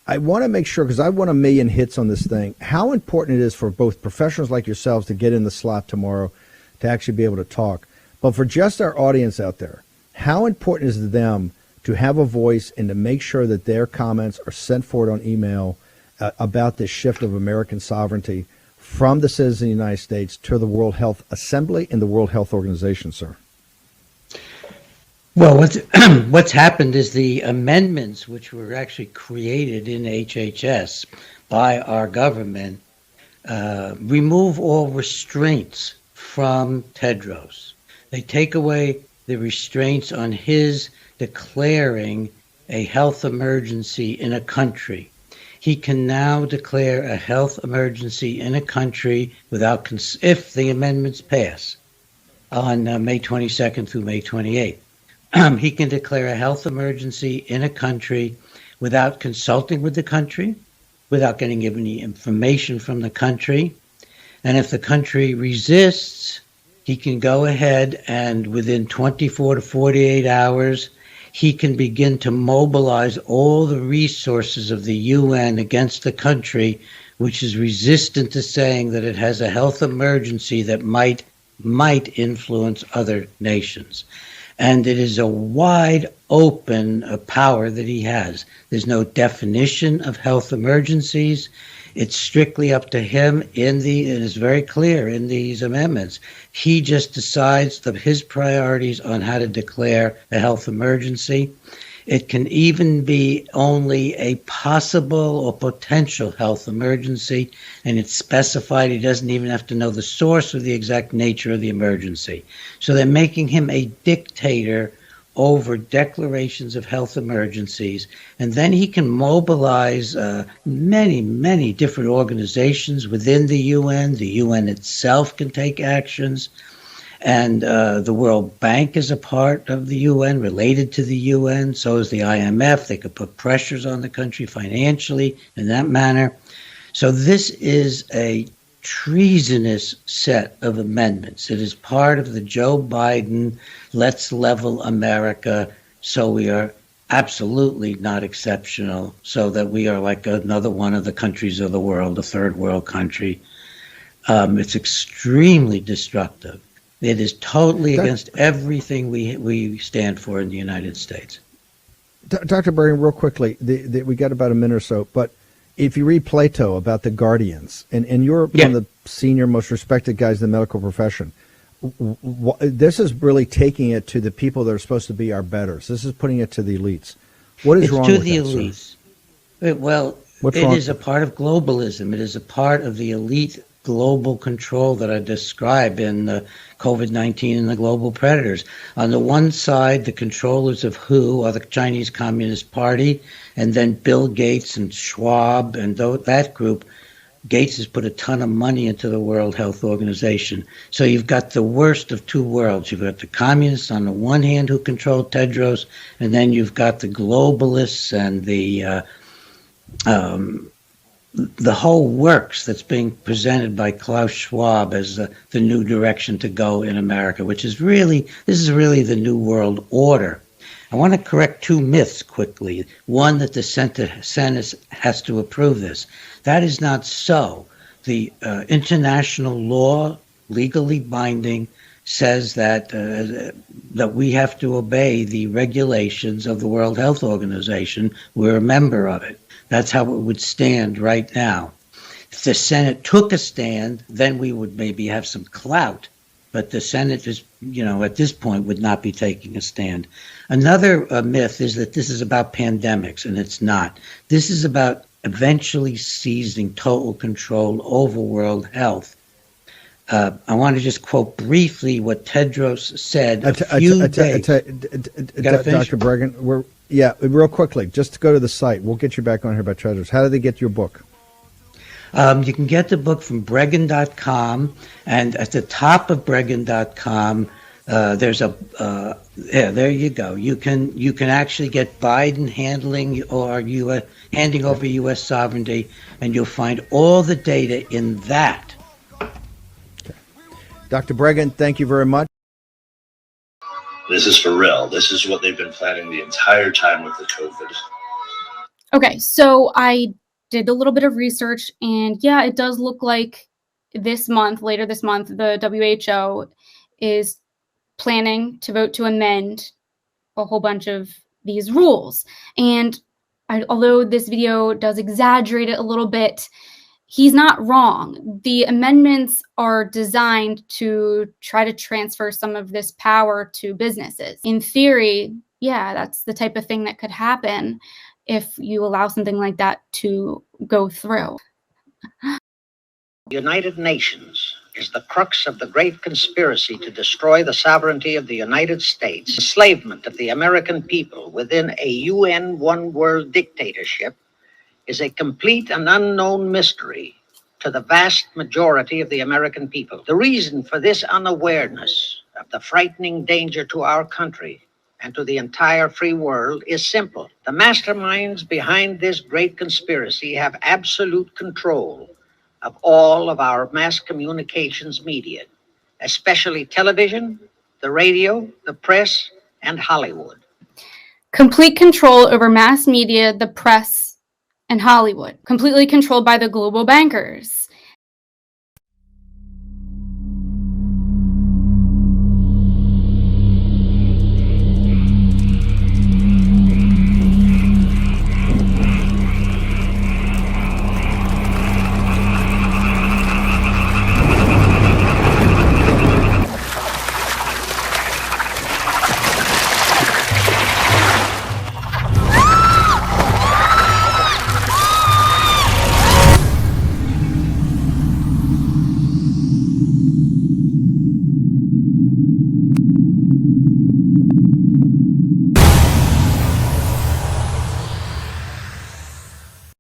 I want to make sure, because I want 1 million hits on this thing, how important it is for both professionals like yourselves to get in the slot tomorrow to actually be able to talk. But for just our audience out there, how important is it to them to have a voice and to make sure that their comments are sent forward on email about this shift of American sovereignty from the citizens of the United States to the World Health Assembly and the World Health Organization, sir? Well, what's happened is the amendments, which were actually created in HHS by our government, remove all restraints from Tedros. They take away the restraints on his declaring a health emergency in a country. He can now declare a health emergency in a country without, if the amendments pass on May 22nd through May 28th. He can declare a health emergency in a country without consulting with the country, without getting any information from the country. And if the country resists, he can go ahead and within 24 to 48 hours, he can begin to mobilize all the resources of the UN against the country, which is resistant to saying that it has a health emergency that might influence other nations. And it is a wide open power that he has. There's no definition of health emergencies. It's strictly up to him it is very clear in these amendments. He just decides his priorities on how to declare a health emergency. It can even be only a possible or potential health emergency, and it's specified. He doesn't even have to know the source or the exact nature of the emergency. So they're making him a dictator over declarations of health emergencies, and then he can mobilize many, many different organizations within the UN. The UN itself can take actions. And the World Bank is a part of the UN, related to the UN. So is the IMF. They could put pressures on the country financially in that manner. So this is a treasonous set of amendments. It is part of the Joe Biden, let's level America so we are absolutely not exceptional, so that we are like another one of the countries of the world, a third world country. It's extremely destructive. It is totally against everything we stand for in the United States. Dr. Bergen, real quickly, we got about a minute or so, but if you read Plato about the guardians, and you're one of the senior, most respected guys in the medical profession, this is really taking it to the people that are supposed to be our betters. This is putting it to the elites. What is wrong with that, elites? Well, it is a part of globalism. It is a part of the elite global control that I describe in the COVID-19 and the global predators. On the one side, the controllers of WHO are the Chinese Communist Party, and then Bill Gates and Schwab and that group. Gates has put a ton of money into the World Health Organization. So you've got the worst of two worlds. You've got the communists on the one hand who control Tedros, and then you've got the globalists and the whole works that's being presented by Klaus Schwab as the new direction to go in America, this is really the new world order. I want to correct two myths quickly. One, that the Senate has to approve this. That is not so. The international law, legally binding, says that we have to obey the regulations of the World Health Organization. We're a member of it. That's how it would stand right now. If the Senate took a stand, then we would maybe have some clout. But the Senate is, at this point would not be taking a stand. Another myth is that this is about pandemics, and it's not. This is about eventually seizing total control over world health. I want to just quote briefly what Tedros said a few days. Dr. Bergen, real quickly, just to go to the site. We'll get you back on here about Tedros. How do they get your book? You can get the book from Bregan.com, and at the top of Bregan.com, there's there you go. You can actually get Biden handling handing over U.S. sovereignty, and you'll find all the data in that. Okay. Dr. Bregan, thank you very much. This is for real. This is what they've been planning the entire time with the COVID. Okay, so I did a little bit of research, and yeah, it does look like later this month, the WHO is planning to vote to amend a whole bunch of these rules. And although this video does exaggerate it a little bit, he's not wrong. The amendments are designed to try to transfer some of this power to businesses. In theory, yeah, that's the type of thing that could happen if you allow something like that to go through. The United Nations is the crux of the great conspiracy to destroy the sovereignty of the United States, enslavement of the American people within a UN one-world dictatorship is a complete and unknown mystery to the vast majority of the American people. The reason for this unawareness of the frightening danger to our country and to the entire free world is simple. The masterminds behind this great conspiracy have absolute control of all of our mass communications media, especially television, the radio, the press, and Hollywood. Complete control over mass media, the press, and Hollywood, completely controlled by the global bankers.